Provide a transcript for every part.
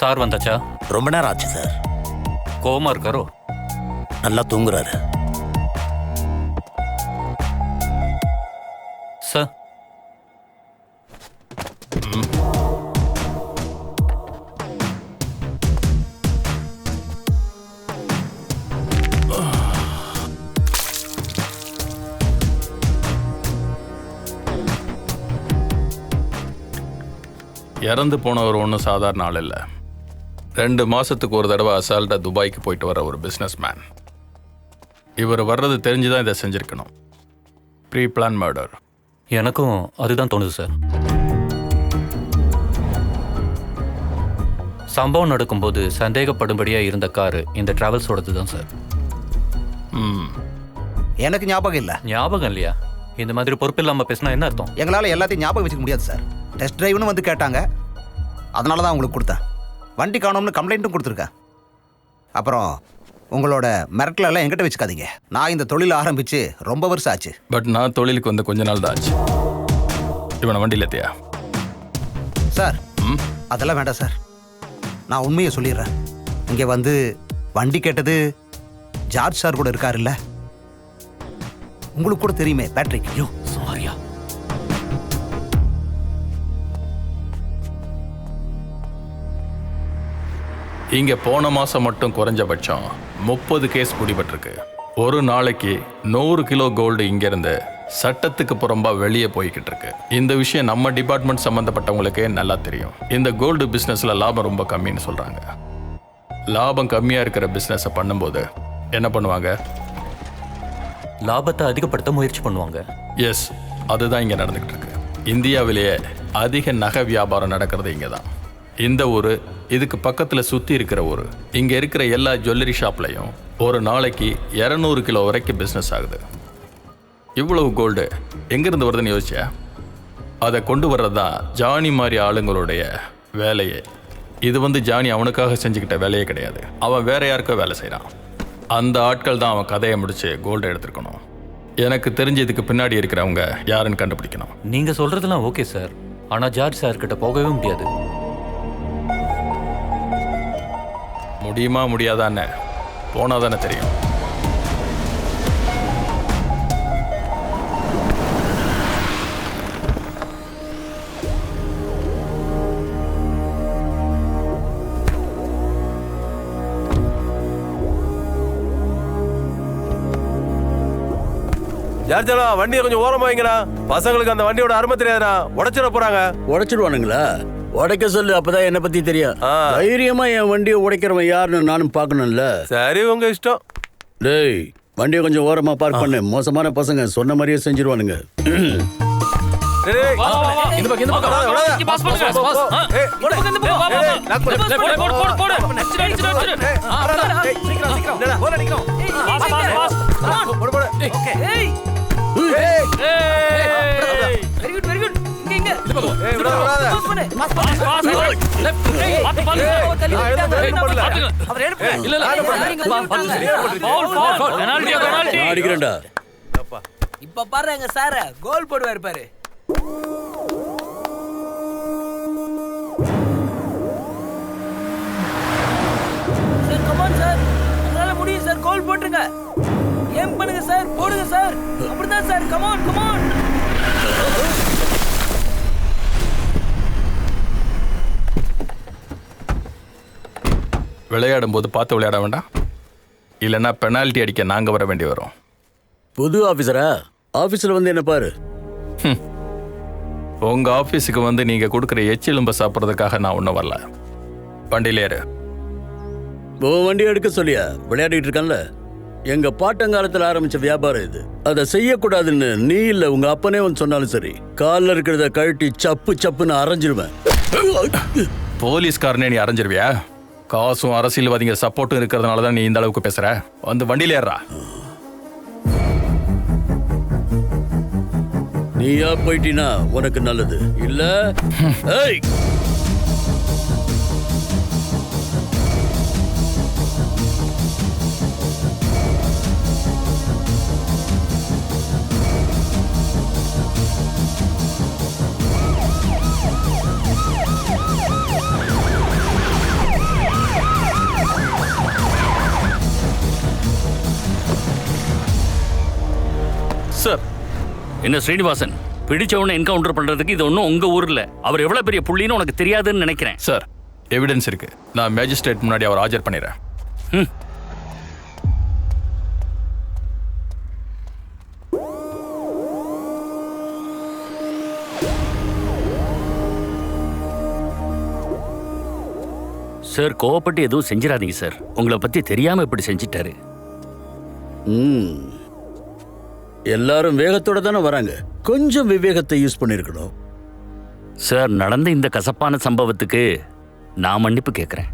Sir வந்தாச்சா? ரொம்ப நேரம் ஆச்சு சார். கோவமா இருக்காரோ? நல்லா தூங்குறாரு சார். இறந்து போனவர் ஒன்றும் சாதாரண ஆள் இல்லை. 2 மாதத்துக்கு ஒரு தடவை அசால்ட்டாக துபாய்க்கு போயிட்டு வர ஒரு பிஸ்னஸ் மேன். இவர் வர்றது தெரிஞ்சு தான் இதை செஞ்சுருக்கணும். Pre plan murder. எனக்கும் அதுதான் தோணுது சார். சம்பவம் நடக்கும்போது சந்தேகப்படும்படியாக இருந்த காரு இந்த டிராவல்ஸோடது தான் சார். எனக்கு ஞாபகம் இல்லை. ஞாபகம் இல்லையா? இந்த மாதிரி பொறுப்பு இல்லாமல் பேசினா என்ன அர்த்தம்? எங்களால் எல்லாத்தையும் ஞாபகம் வச்சுக்க முடியாது சார். டெஸ்ட் டிரைவ்னு வந்து கேட்டாங்க, அதனால தான் உங்களுக்கு கொடுத்தேன். வண்டி காணோம்னு கம்ப்ளைண்ட்டும் கொடுத்துருக்கேன். அப்புறம் உங்களோட மிரட்டலெல்லாம் என்கிட்ட வச்சுக்காதீங்க. நான் இந்த தொழில் ஆரம்பித்து ரொம்ப வருஷம் ஆச்சு. பட் நான் தொழிலுக்கு வந்து கொஞ்ச நாள் தான் ஆச்சு. இவனை வண்டியில் ஏத்தியா? சார் அதெல்லாம் வேண்டாம் சார். நான் உண்மையை சொல்லிடுறேன். இங்கே வந்து வண்டி கேட்டது ஜார்ஜ் சார் கூட இருக்காருல்ல, உங்களுக்கு கூட தெரியுமே, பேட்ரிக். ஐயோ சாரியா. இங்கே போன மாதம் மட்டும் குறைஞ்சபட்சம் 30 கேஸ் பிடிபட்டிருக்கு. ஒரு நாளைக்கு 100 கிலோ கோல்டு இங்கேருந்து சட்டத்துக்கு புறம்பாக வெளியே போய்கிட்டு இருக்கு. இந்த விஷயம் நம்ம டிபார்ட்மெண்ட் சம்மந்தப்பட்டவங்களுக்கே நல்லா தெரியும். இந்த கோல்டு பிஸ்னஸில் லாபம் ரொம்ப கம்மின்னு சொல்கிறாங்க. லாபம் கம்மியாக இருக்கிற பிஸ்னஸை பண்ணும்போது என்ன பண்ணுவாங்க? லாபத்தை அதிகப்படுத்த முயற்சி பண்ணுவாங்க. எஸ், அதுதான் இங்கே நடந்துக்கிட்டு இருக்கு. இந்தியாவிலேயே அதிக நகை வியாபாரம் நடக்கிறது இங்கே தான். இந்த ஊர், இதுக்கு பக்கத்தில் சுற்றி இருக்கிற ஊர், இங்கே இருக்கிற எல்லா ஜுவல்லரி ஷாப்லையும் ஒரு நாளைக்கு 200 கிலோ வரைக்கும் பிஸ்னஸ் ஆகுது. இவ்வளவு கோல்டு எங்கேருந்து வருதுன்னு யோசிச்சா? அதை கொண்டு வர்றது தான் ஜானி மாதிரி ஆளுங்களுடைய வேலையே. இது வந்து ஜானி அவனுக்காக செஞ்சுக்கிட்ட வேலையே கிடையாது. அவன் வேற யாருக்கோ வேலை செய்கிறான். அந்த ஆட்கள் தான் அவன் கதையை முடித்து கோல்டு எடுத்துருக்கணும். எனக்கு தெரிஞ்சு இதுக்கு பின்னாடி இருக்கிறவங்க யாருன்னு கண்டுபிடிக்கணும். நீங்கள் சொல்கிறதுலாம் ஓகே சார், ஆனால் ஜார்ஜ் சார்கிட்ட போகவே முடியாது. முடியுமா முடியாதான்னு போனால் தானே தெரியும். ஜார்ஜலா, வண்டியை கொஞ்சம் ஓரமா வைங்கடா. பசங்களுக்கு அந்த வண்டியோட அருமை தெரியாதுடா. உடைச்சிட போறாங்க. உடைச்சிடுவானுங்களா? உடைக்க சொல்லு, அப்பதான் என்ன பத்தி தெரியும். தைரியமா என் வண்டியை உடைக்கிறவன் யாருன்னு நானும் பார்க்கணும்ல. சரி, உங்க இஷ்டம். டேய், வண்டியை கொஞ்சம் ஓரமா பார்க் பண்ணு. மோசமான பசங்க சொன்ன மாதிரியே செஞ்சிருவானுங்க. இப்ப பாருங்க சார், கோல் போடுவாரு பாரு. சார் கமான் சார், உங்களால முடியும் சார். கோல் போட்டுருங்க. ஏம் பண்ணுங்க சார், போடுங்க சார். அப்படிதான் சார். Come on come on. விளையாடும் போது பார்த்து விளையாட வேண்டாம், இல்லைன்னா பெனால்ட்டி அடிக்க நாங்கள் வர வேண்டி வரும். புது ஆபீசரா? ஆபீஸ்ல வந்து என்ன பாரு. உங்கள் ஆஃபீஸுக்கு வந்து நீங்கள் கொடுக்குற எச்சிலும்ப சாப்பிட்றதுக்காக நான் ஒன்றும் வரல. வண்டியில் ஏறு. உன் வண்டி எடுக்க சொல்லியா? விளையாடிட்டு இருக்கான்ல. எங்க பாட்டங்காலத்தில் ஆரம்பிச்ச வியாபாரம் இது. அதை செய்யக்கூடாதுன்னு நீ இல்லை உங்க அப்பனே வந்து சொன்னாலும் சரி, காலில் இருக்கிறத கழட்டி சப்பு சப்புன்னு அரைஞ்சிருவேன். போலீஸ்காரனே நீ அரைஞ்சிருவியா? காசும் அரசியல்வாதிங்க சப்போர்ட்டும் இருக்கிறதுனால தான் நீ இந்த அளவுக்கு பேசுற. வந்து வண்டியில் ஏறா. நீயா போயிட்டீனா உனக்கு நல்லது இல்ல. ஏய், சார். என்ன ஸ்ரீனிவாசன், பிடிச்சவனை என்கவுண்டர் பண்றதுக்கு இது ஒன்றும் உங்க ஊர்ல. அவர் எவ்வளவு பெரிய புள்ளின்னு உனக்கு தெரியாதுன்னு நினைக்கிறேன். சார், எவிடன்ஸ் இருக்கு. நான் மேஜிஸ்ட்ரேட் முன்னாடி அவர் ஆஜர் பண்ணிடுறேன். சார், கோவப்பட்டு எதுவும் செஞ்சிடாதீங்க சார். உங்களை பத்தி தெரியாம இப்படி செஞ்சிட்டாரு. எல்லாரும் வேகத்தோட தானே வராங்க, கொஞ்சம் விவேகத்தை யூஸ் பண்ணிருக்கணும். சார், நடந்த இந்த கசப்பான சம்பவத்துக்கு நான் மன்னிப்பு கேட்கிறேன்.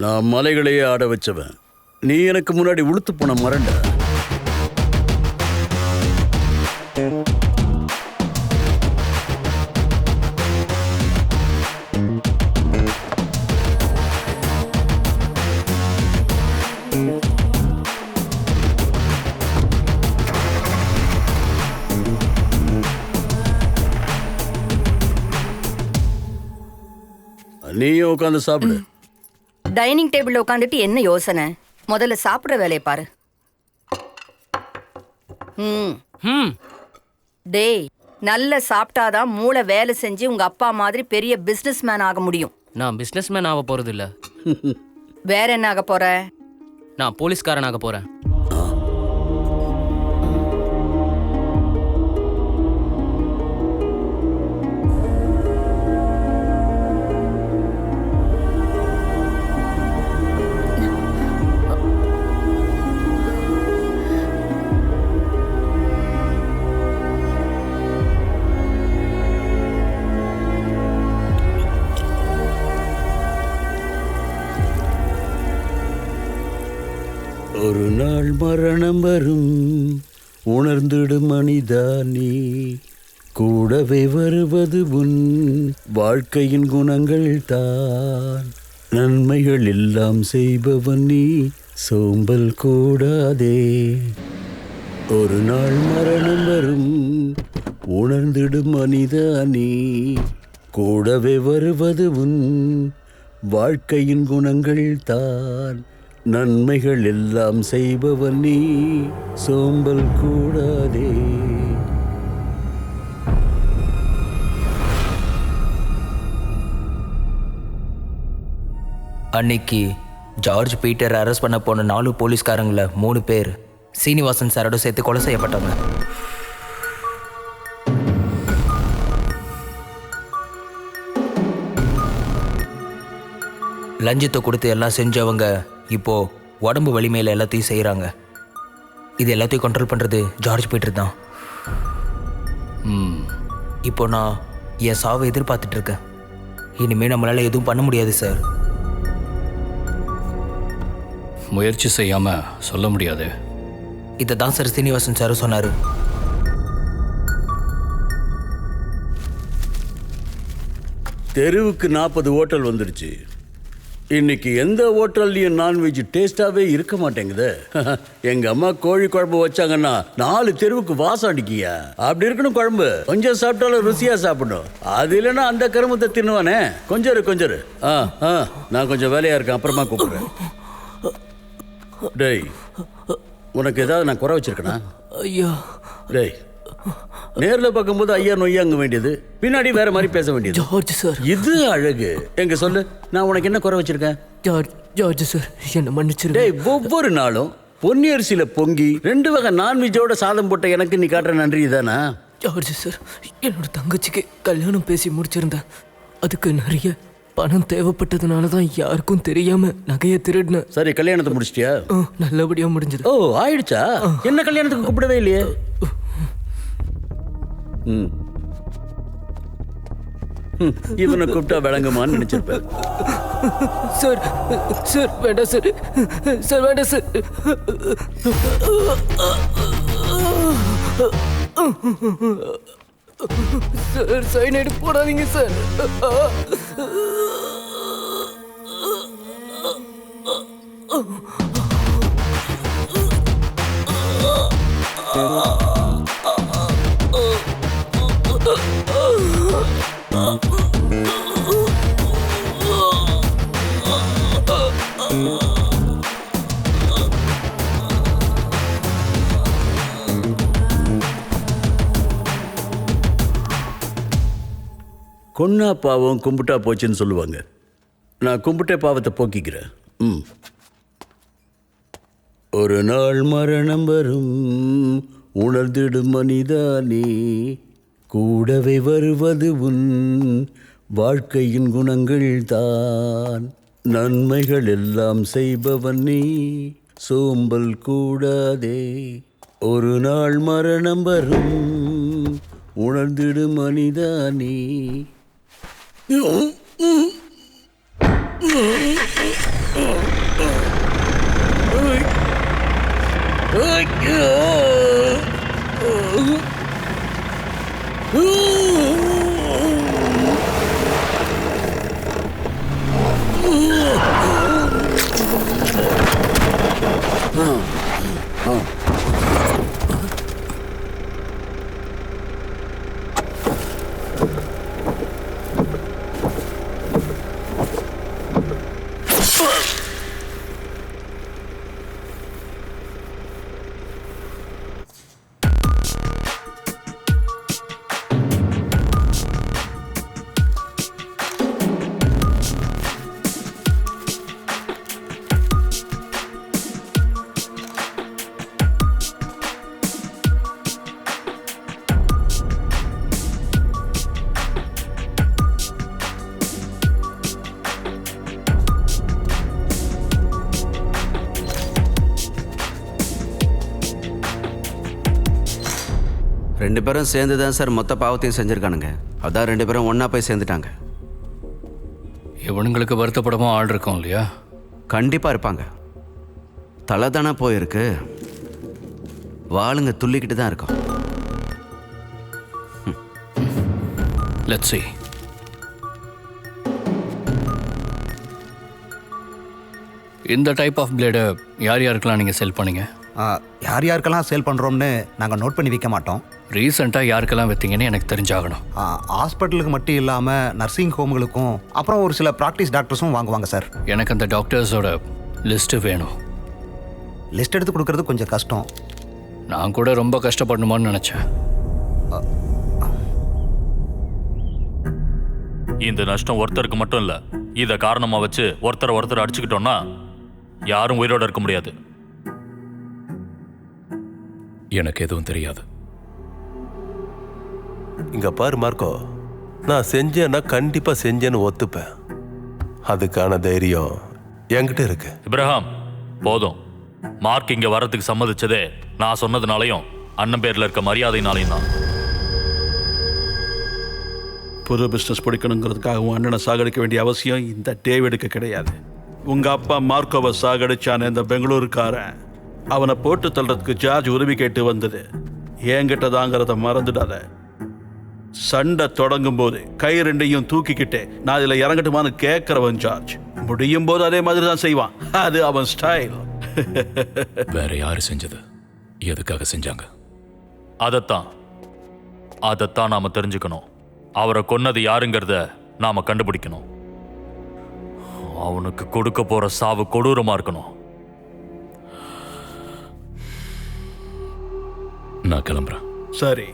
நான் மலைகளையே ஆட வச்சவன். நீ எனக்கு முன்னாடி உளுத்து போன மரண்டா. நீயும் உட்காந்து சாப்பிடு. டைனிங் டேபிள்ல உட்காந்துட்டு என்ன யோசனை? முதல்ல சாப்பிடுற வேலையை பாரு. டேய், நல்ல சாப்பிட்டாதான் மூளை வேலை செஞ்சு உங்க அப்பா மாதிரி பெரிய பிசினஸ் மேன் ஆக முடியும். நான் பிசினஸ் மேன் ஆக போறது இல்ல. வேற என்ன ஆக போற? நான் போலீஸ்காரன் ஆக போறேன். ஒரு நாள் மரணம் வரும், உணர்ந்திடும் மனிதா நீ. கூடவே வருவது உன் வாழ்க்கையின் குணங்கள் தான். நன்மைகள் எல்லாம் செய்பவன் நீ, சோம்பல் கூடாதே. ஒரு நாள் மரணம் வரும், உணர்ந்திடும் மனிதா நீ. கூடவே வருவது உன் வாழ்க்கையின் குணங்கள் தான். நன்மைகள் எல்லாம் செய்பவன் நீ, சோம்பல் கூடாதே. அன்னைக்கு ஜார்ஜ் பீட்டர் அரெஸ்ட் பண்ண போன 4 போலீஸ்காரங்கள 3 பேர் சீனிவாசன் சாரோட சேர்த்து கொலை செய்யப்பட்டாங்க. லஞ்சத்தை கொடுத்து எல்லாம் செஞ்சவங்க இப்போ உடம்பு வலிமையில எல்லாத்தையும் செய்கிறாங்க. இது எல்லாத்தையும் கண்ட்ரோல் பண்ணுறது ஜார்ஜ் பீட்டர் தான். இப்போ நான் என் சாவை எதிர்பார்த்துட்டு இருக்கேன். இனிமேல் நம்மளால எதுவும் பண்ண முடியாது சார். முயற்சி செய்யாம சொல்ல முடியாது. இதை தான் சார் சீனிவாசன் சார் சொன்னார். தெருவுக்கு 40 ஹோட்டல் வந்துருச்சு. இன்னைக்கு எந்த ஹோட்டல்லையும் நான்வெஜ் டேஸ்டாகவே இருக்க மாட்டேங்குது. எங்கள் அம்மா கோழி குழம்பு வச்சாங்கன்னா 4 தெருவுக்கு வாசம் அடிக்கியா. அப்படி இருக்கணும் குழம்பு. கொஞ்சம் சாப்பிட்டாலும் ருசியாக சாப்பிடணும். அது இல்லைன்னா அந்த கருமத்தை தின்னுவானே. கொஞ்சம் நான் கொஞ்சம் வேலையாக இருக்கேன், அப்புறமா கூப்பிடுறேன். டேய், உனக்கு ஏதாவது நான் குறை வச்சிருக்கேனா? ஐயா. டேய், நேரில் பார்க்கும்போது ஐயா நொய்யாங்க வேண்டியது, பின்னாடி வேற மாதிரி பேச வேண்டியது. ஜார்ஜ் சார், இது அழகு. எங்க சொல்லு, நான் உனக்கு என்ன குறை வச்சிருக்கேன்? ஜார்ஜ் சார், என்ன மன்னிச்சிருங்க. டேய், ஒவ்வொரு நாளும் பொன்னி அரிசியில பொங்கி 2 வகை நான்வெஜ்ஜோட சாதம் போட்ட எனக்கு நீ காட்டுற நன்றி தானா? ஜார்ஜ் சார், என்னோட தங்கச்சிக்கு கல்யாணம் பேசி முடிச்சிருந்தேன். அதுக்கு நிறைய பணம் தேவைப்பட்டதுனால தான் யாருக்கும் தெரியாம நகையை திருடினேன். சரி, கல்யாணத்தை முடிச்சிட்டியா? நல்லபடியா முடிஞ்சது. ஓ, ஆயிடுச்சா? என்ன கல்யாணத்துக்கு கூப்பிடவே இல்லையே? இவனை கூப்பிட்டா விளங்குமான்னு நினைச்சிருப்பேன். சார் சார் வேண்டாம் சார், சார் வேண்டாம் சார். சார், சைனைடு போடாதீங்க சார். கொன்னா பாவம் கும்பிட்டா போச்சுன்னு சொல்லுவாங்க. நான் கும்பிட்டே பாவத்தை போக்கிக்கிறேன். ஒரு நாள் மரணம் வரும், உணர்ந்திடும் மனிதானே, கூடவே வருவது உன் வாழ்க்கையின் குணங்கள் தான். நன்மைகள் எல்லாம் செய்பவன் நீ, சோம்பல் கூடாதே. ஒரு நாள் மரணம் வரும், உணர்ந்திடும் மனிதானே. ரெண்டு பேரும் சேர்ந்து தான் சார் மொத்த பாவத்தையும் செஞ்சுருக்கானுங்க. அதான் ரெண்டு பேரும் ஒன்றா போய் சேர்ந்துட்டாங்க. இவனுங்களுக்கு வருத்தப்படமா ஆள் இருக்கும் இல்லையா? கண்டிப்பாக இருப்பாங்க. தலை தானே போயிருக்கு, வாளுங்க துள்ளிக்கிட்டு தான் இருக்கும். Let's see. இந்த டைப் ஆஃப் பிளேடை யார் யாருக்கெல்லாம் நீங்கள் செல் பண்ணீங்க? யார் யாருக்கெல்லாம் சேல் பண்ணுறோம்னு நாங்கள் நோட் பண்ணி வைக்க மாட்டோம். ரீசெண்டாக யாருக்கெல்லாம் வைத்தீங்கன்னு எனக்கு தெரிஞ்சாகணும். ஹாஸ்பிட்டலுக்கு மட்டும் இல்லாமல் நர்சிங் ஹோம்களுக்கும் அப்புறம் ஒரு சில ப்ராக்டிஸ் டாக்டர்ஸும் வாங்குவாங்க சார். எனக்கு அந்த டாக்டர்ஸோட லிஸ்ட்டு வேணும். லிஸ்ட் எடுத்து கொடுக்கறது கொஞ்சம் கஷ்டம். நான் கூட ரொம்ப கஷ்டப்படணுமான்னு நினச்சேன். இந்த நஷ்டம் ஒருத்தருக்கு மட்டும் இல்லை, இதை காரணமாக வச்சு ஒருத்தர் அடிச்சுக்கிட்டோம்னா யாரும் உயிரோட இருக்க முடியாது. எனக்கு எதுவும் தெரியாது. இங்க பாரு மார்க்கோ, நான் செஞ்சேன்னா கண்டிப்பா செஞ்சேன்னு ஒத்துப்பேன். அதுக்கான தைரியம் என்கிட்ட இருக்கு. இப்ராஹிம், போதும். மார்க் இங்க வர்றதுக்கு சம்மதிச்சதே நான் சொன்னதுனாலையும் அண்ணன் பேர்ல இருக்க மரியாதைனாலையும் தான். புது பிஸ்னஸ் பிடிக்கணுங்கிறதுக்காக உன் அண்ணனை சாகடிக்க வேண்டிய அவசியம் இந்த டேவிடுக்கு கிடையாது. உங்கள் அப்பா மார்க்கோவை சாகடிச்சான இந்த பெங்களூருக்காரன், அவனை போட்டு தள்ளுறதுக்கு ஜார்ஜ் உதவி கேட்டு வந்தது என்கிட்ட தாங்கிறத மறந்துடாத. சண்டை தொடங்கும் போது கை ரெண்டையும் தூக்கிக்கிட்டே நான் இதில் இறங்கட்டுமான்னு கேட்குறவன் ஜார்ஜ். முடியும் போது அதே மாதிரி தான் செய்வான். அது அவன் ஸ்டைல். வேற யாரு செஞ்சது, எதுக்காக செஞ்சாங்க? அதைத்தான் நாம தெரிஞ்சுக்கணும். அவரை கொன்னது யாருங்கிறத நாம கண்டுபிடிக்கணும். அவனுக்கு கொடுக்க போற சாவு கொடூரமா இருக்கணும். நான் கிளம்புறேன். சரி.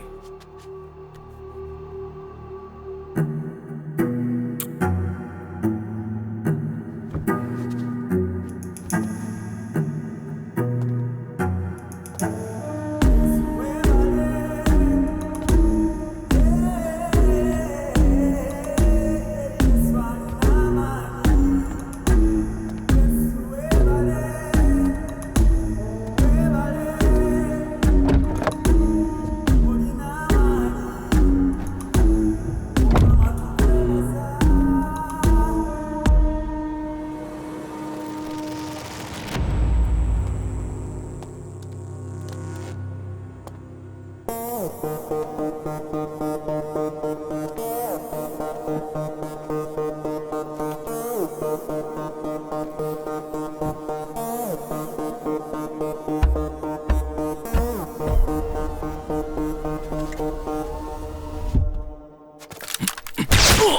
ஓ